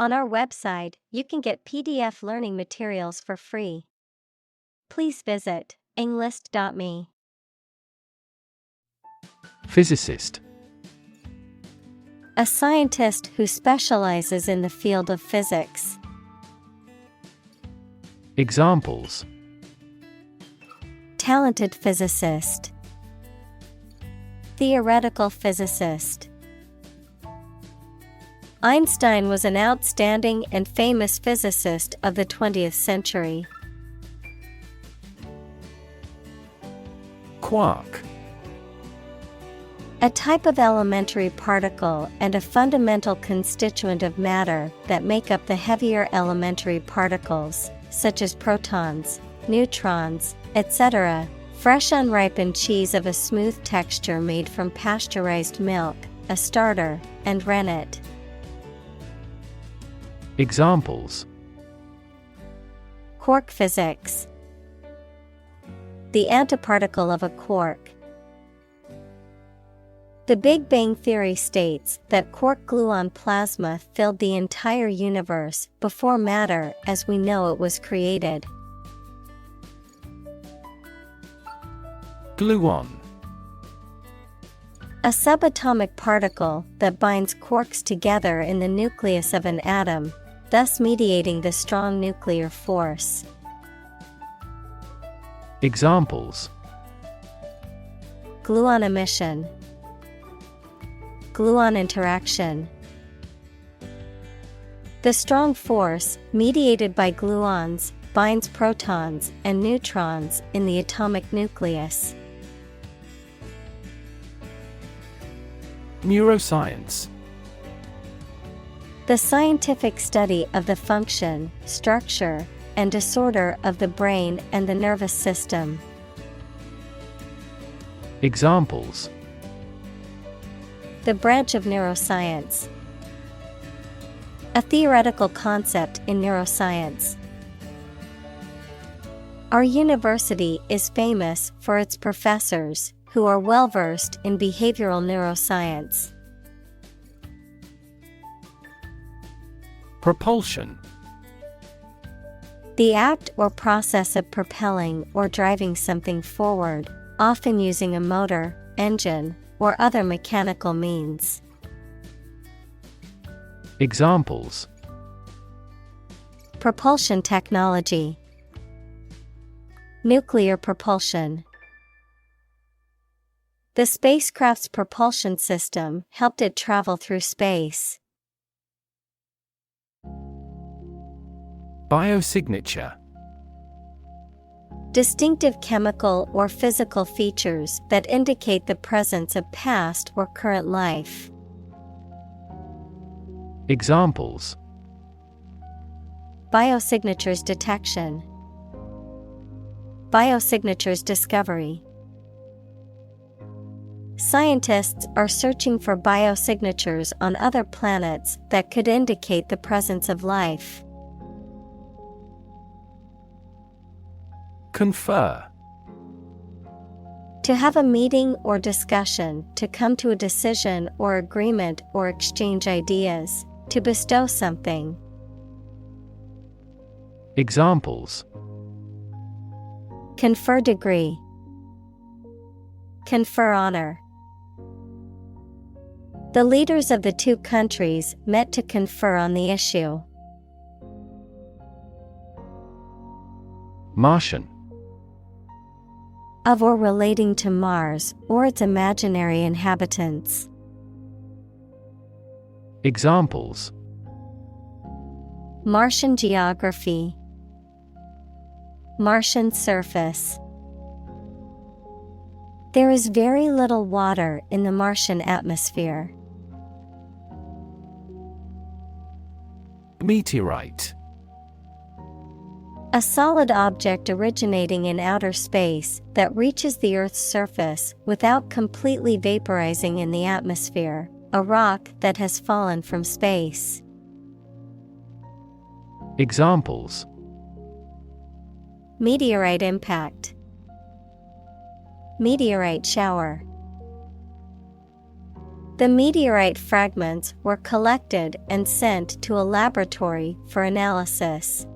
On our website, you can get PDF learning materials for free. Please visit englist.me. Physicist. A scientist who specializes in the field of physics. Examples: Talented physicist. Theoretical physicist. Einstein was an outstanding and famous physicist of the 20th century. Quark. A type of elementary particle and a fundamental constituent of matter that make up the heavier elementary particles, such as protons, neutrons, etc. Fresh unripened cheese of a smooth texture made from pasteurized milk, a starter, and rennet. Examples: Quark physics. The antiparticle of a quark. The Big Bang Theory states that quark gluon plasma filled the entire universe before matter as we know it was created. Gluon. A subatomic particle that binds quarks together in the nucleus of an atom, thus mediating the strong nuclear force. Examples: Gluon emission. Gluon interaction. The strong force, mediated by gluons, binds protons and neutrons in the atomic nucleus. Neuroscience. The scientific study of the function, structure, and disorder of the brain and the nervous system. Examples: The branch of neuroscience. A theoretical concept in neuroscience. Our university is famous for its professors, who are well-versed in behavioral neuroscience. Propulsion. The act or process of propelling or driving something forward, often using a motor, engine, or other mechanical means. Examples: Propulsion technology. Nuclear propulsion. The spacecraft's propulsion system helped it travel through space. Biosignature. Distinctive chemical or physical features that indicate the presence of past or current life. Examples: Biosignatures detection. Biosignatures discovery. Scientists are searching for biosignatures on other planets that could indicate the presence of life. Confer. To have a meeting or discussion, to come to a decision or agreement or exchange ideas, to bestow something. Examples: Confer degree. Confer honor. The leaders of the two countries met to confer on the issue. Martian. Of or relating to Mars or its imaginary inhabitants. Examples: Martian geography. Martian surface. There is very little water in the Martian atmosphere. Meteorite. A solid object originating in outer space that reaches the Earth's surface without completely vaporizing in the atmosphere, a rock that has fallen from space. Examples: Meteorite impact. Meteorite shower. The meteorite fragments were collected and sent to a laboratory for analysis.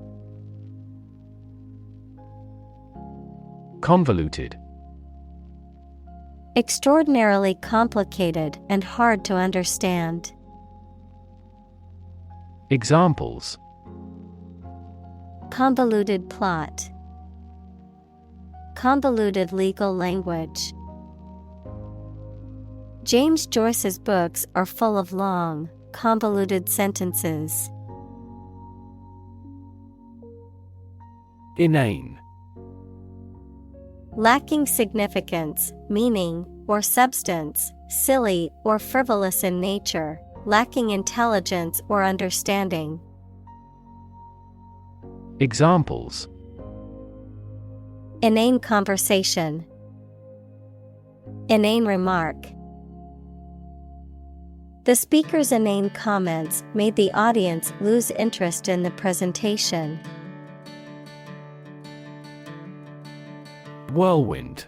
Convoluted. Extraordinarily complicated and hard to understand. Examples: Convoluted plot. Convoluted legal language. James Joyce's books are full of long, convoluted sentences. Inane. Lacking significance, meaning, or substance, silly or frivolous in nature, lacking intelligence or understanding. Examples: Inane conversation. Inane remark. The speaker's inane comments made the audience lose interest in the presentation. Whirlwind.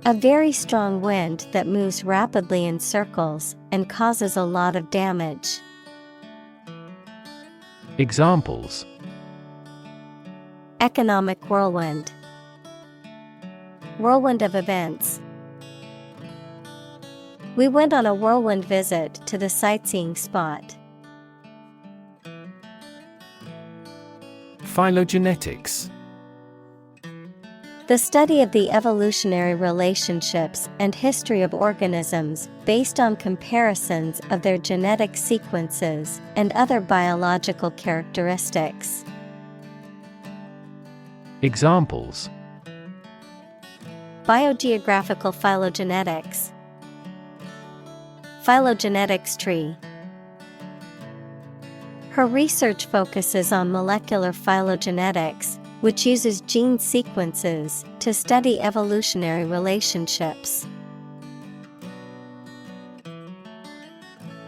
A very strong wind that moves rapidly in circles and causes a lot of damage. Examples: Economic whirlwind. Whirlwind of events. We went on a whirlwind visit to the sightseeing spot. Phylogenetics. The study of the evolutionary relationships and history of organisms based on comparisons of their genetic sequences and other biological characteristics. Examples: Biogeographical phylogenetics. Phylogenetics tree. Her research focuses on molecular phylogenetics, which uses gene sequences to study evolutionary relationships.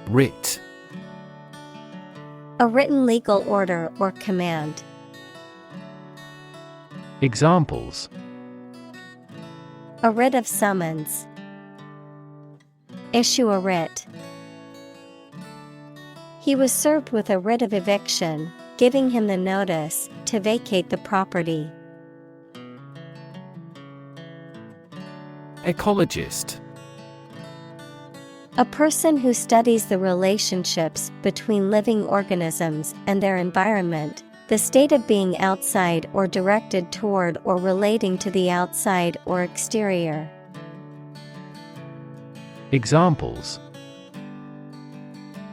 Writ. A written legal order or command. Examples: A writ of summons. Issue a writ. He was served with a writ of eviction, giving him the notice to vacate the property. Ecologist. A person who studies the relationships between living organisms and their environment, the state of being outside or directed toward or relating to the outside or exterior. Examples: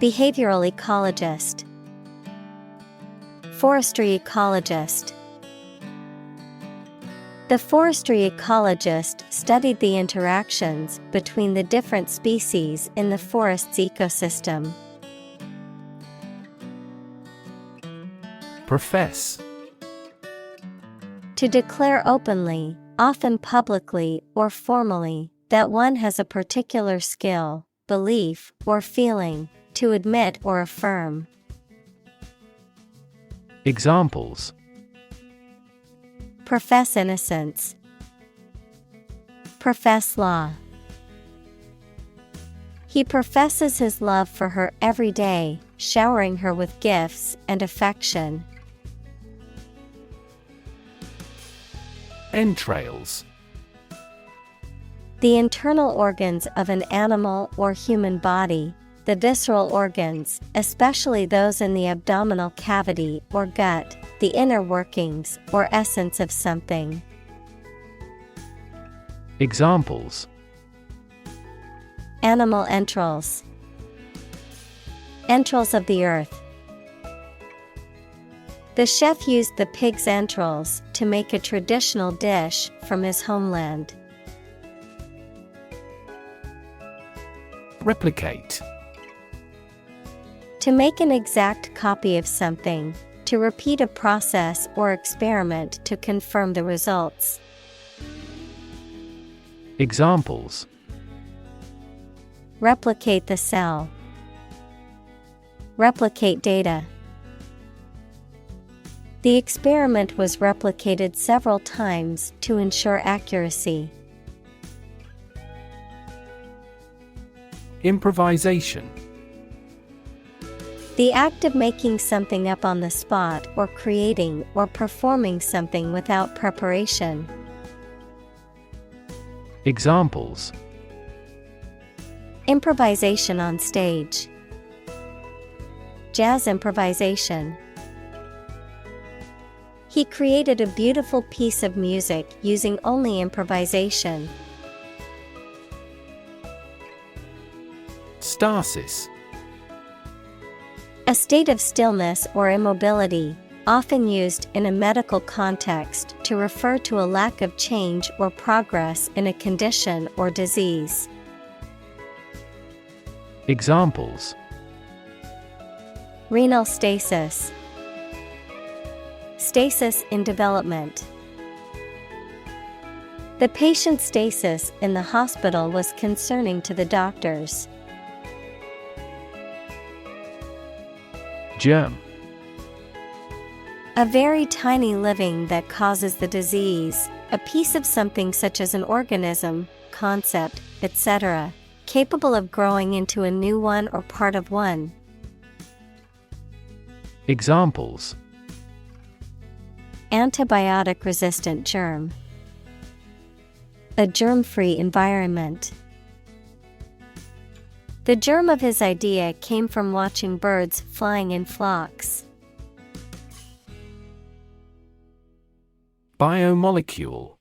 Behavioral ecologist. Forestry ecologist. The forestry ecologist studied the interactions between the different species in the forest's ecosystem. Profess. To declare openly, often publicly or formally, that one has a particular skill, belief, or feeling, to admit or affirm. Examples: Profess innocence. Profess law. He professes his love for her every day, showering her with gifts and affection. Entrails. The internal organs of an animal or human body, the visceral organs, especially those in the abdominal cavity or gut, the inner workings or essence of something. Examples: Animal entrails. Entrails of the earth. The chef used the pig's entrails to make a traditional dish from his homeland. Replicate. To make an exact copy of something, to repeat a process or experiment to confirm the results. Examples: Replicate the cell. Replicate data. The experiment was replicated several times to ensure accuracy. Improvisation. The act of making something up on the spot or creating or performing something without preparation. Examples: Improvisation on stage. Jazz improvisation. He created a beautiful piece of music using only improvisation. Stasis. A state of stillness or immobility, often used in a medical context to refer to a lack of change or progress in a condition or disease. Examples: Renal stasis. Stasis in development. The patient's stasis in the hospital was concerning to the doctors. Germ. A very tiny living that causes the disease, a piece of something such as an organism, concept, etc., capable of growing into a new one or part of one. Examples: Antibiotic-resistant germ. A germ-free environment. The germ of his idea came from watching birds flying in flocks. Biomolecule.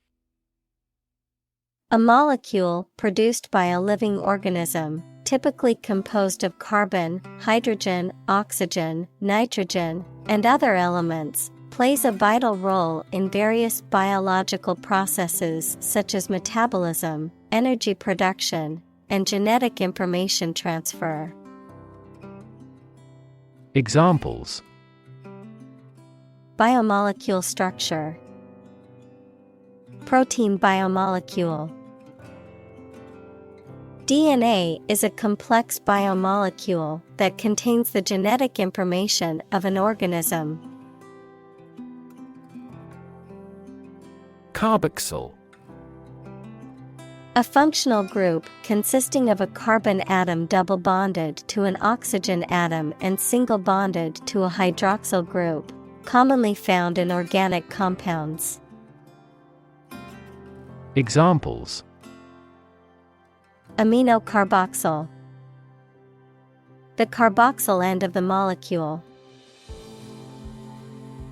A molecule produced by a living organism, typically composed of carbon, hydrogen, oxygen, nitrogen, and other elements, plays a vital role in various biological processes such as metabolism, energy production, and genetic information transfer. Examples: Biomolecule structure. Protein biomolecule. DNA is a complex biomolecule that contains the genetic information of an organism. Carboxyl. A functional group consisting of a carbon atom double bonded to an oxygen atom and single bonded to a hydroxyl group, commonly found in organic compounds. Examples: Aminocarboxyl. The carboxyl end of the molecule.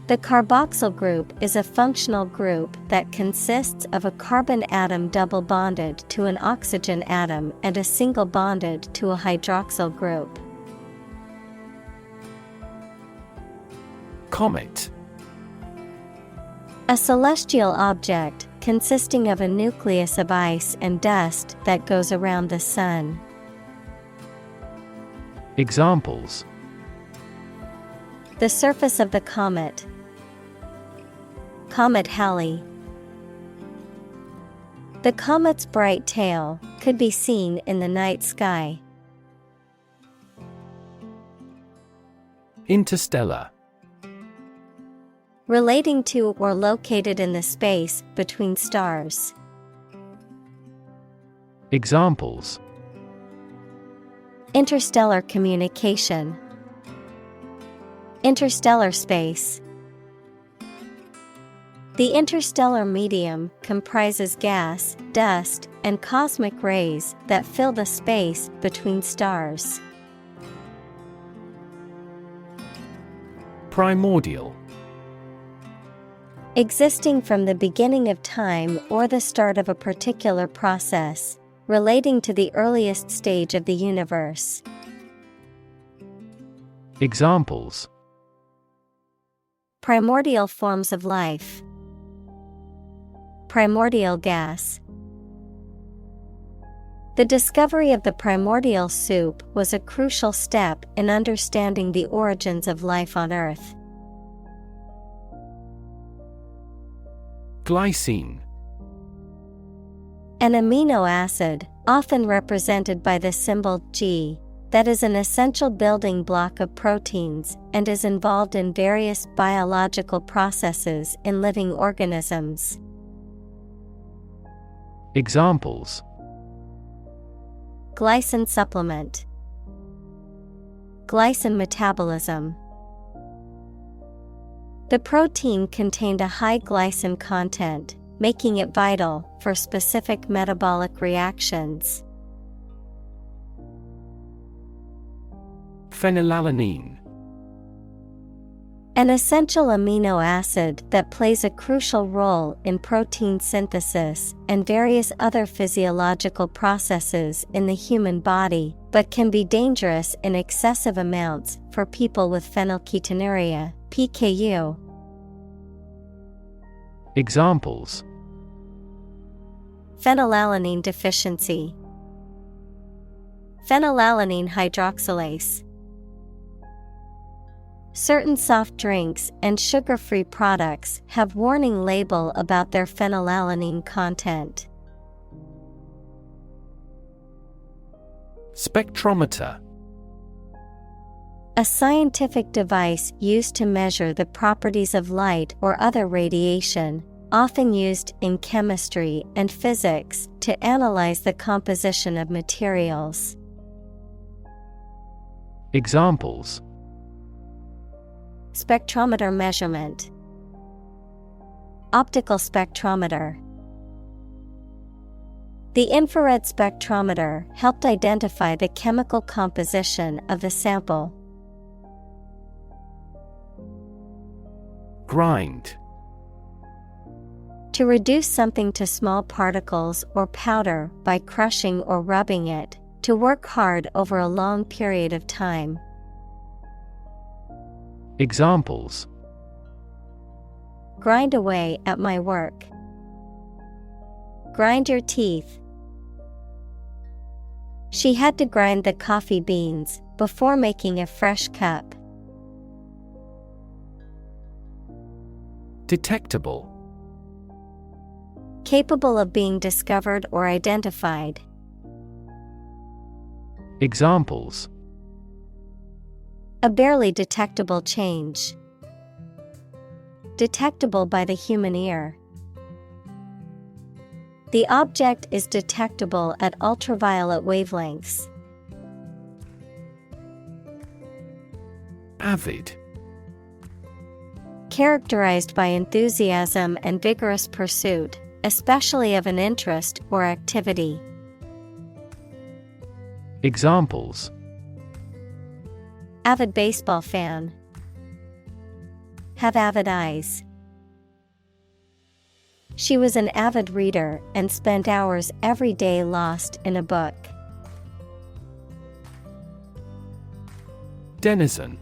The carboxyl group is a functional group that consists of a carbon atom double bonded to an oxygen atom and a single bonded to a hydroxyl group. Comet. A celestial object consisting of a nucleus of ice and dust that goes around the sun. Examples: The surface of the comet. Comet Halley. The comet's bright tail could be seen in the night sky. Interstellar. Relating to or located in the space between stars. Examples: Interstellar communication. Interstellar space. The interstellar medium comprises gas, dust, and cosmic rays that fill the space between stars. Primordial. Existing from the beginning of time or the start of a particular process, relating to the earliest stage of the universe. Examples: Primordial forms of life. Primordial gas. The discovery of the primordial soup was a crucial step in understanding the origins of life on Earth. Glycine. An amino acid, often represented by the symbol G, that is an essential building block of proteins and is involved in various biological processes in living organisms. Examples: Glycine supplement. Glycine metabolism. The protein contained a high glycine content, making it vital for specific metabolic reactions. Phenylalanine. An essential amino acid that plays a crucial role in protein synthesis and various other physiological processes in the human body, but can be dangerous in excessive amounts for people with phenylketonuria, PKU. Examples: Phenylalanine deficiency. Phenylalanine hydroxylase. Certain soft drinks and sugar-free products have warning label about their phenylalanine content. Spectrometer. A scientific device used to measure the properties of light or other radiation, often used in chemistry and physics to analyze the composition of materials. Examples: Spectrometer measurement. Optical spectrometer. The infrared spectrometer helped identify the chemical composition of the sample. Grind. To reduce something to small particles or powder by crushing or rubbing it, to work hard over a long period of time. Examples: Grind away at my work. Grind your teeth. She had to grind the coffee beans before making a fresh cup. Detectable. Capable of being discovered or identified. Examples: A barely detectable change. Detectable by the human ear. The object is detectable at ultraviolet wavelengths. Avid. Characterized by enthusiasm and vigorous pursuit, especially of an interest or activity. Examples: Avid baseball fan. Have avid eyes. She was an avid reader and spent hours every day lost in a book. Denizen.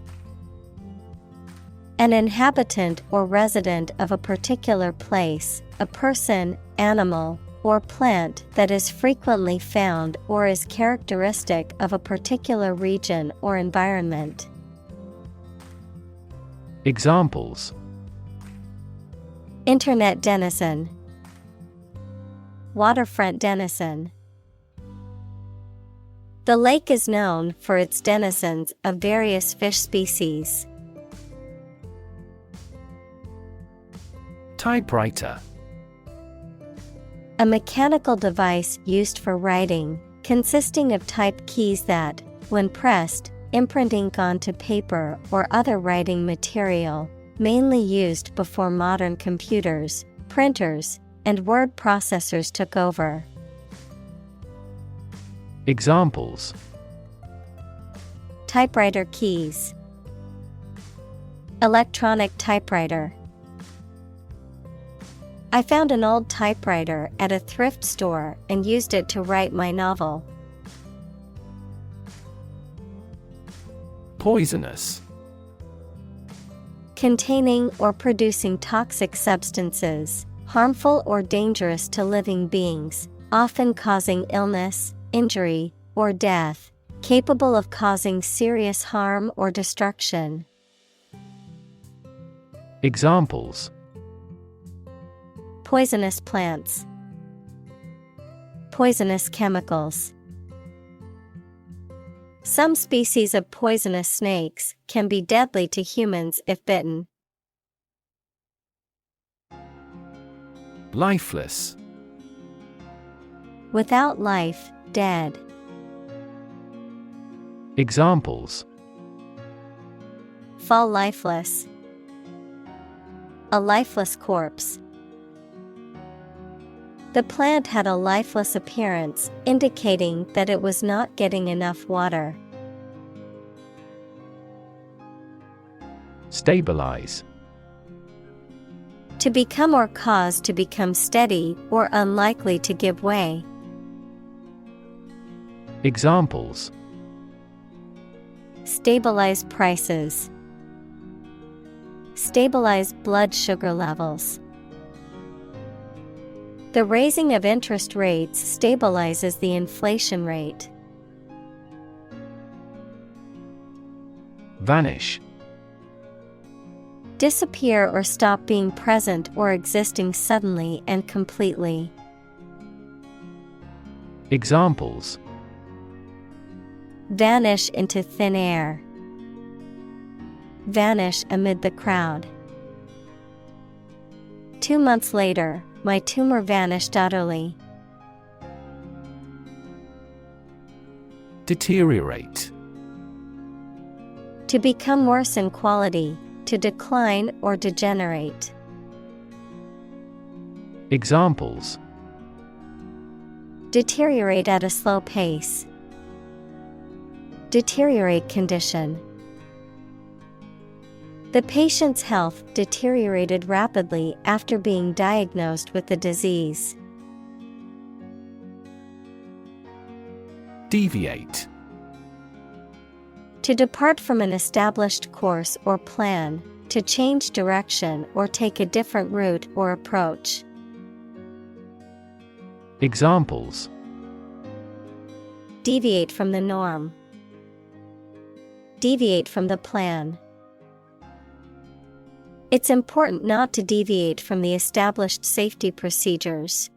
An inhabitant or resident of a particular place, a person, animal, or plant that is frequently found or is characteristic of a particular region or environment. Examples: Internet denizen. Waterfront denizen. The lake is known for its denizens of various fish species. Typewriter. A mechanical device used for writing, consisting of type keys that, when pressed, imprint ink onto paper or other writing material, mainly used before modern computers, printers, and word processors took over. Examples: Typewriter keys. Electronic typewriter. I found an old typewriter at a thrift store and used it to write my novel. Poisonous. Containing or producing toxic substances, harmful or dangerous to living beings, often causing illness, injury, or death, capable of causing serious harm or destruction. Examples: Poisonous plants. Poisonous chemicals. Some species of poisonous snakes can be deadly to humans if bitten. Lifeless. Without life, dead. Examples: fall lifeless, a lifeless corpse. The plant had a lifeless appearance, indicating that it was not getting enough water. Stabilize. To become or cause to become steady or unlikely to give way. Examples: stabilize prices, stabilize blood sugar levels. The raising of interest rates stabilizes the inflation rate. Vanish. Disappear or stop being present or existing suddenly and completely. Examples: vanish into thin air, vanish amid the crowd. 2 months later, my tumor vanished utterly. Deteriorate. To become worse in quality, to decline or degenerate. Examples: deteriorate at a slow pace, deteriorate condition. The patient's health deteriorated rapidly after being diagnosed with the disease. Deviate. To depart from an established course or plan, to change direction or take a different route or approach. Examples: deviate from the norm, deviate from the plan. It's important not to deviate from the established safety procedures.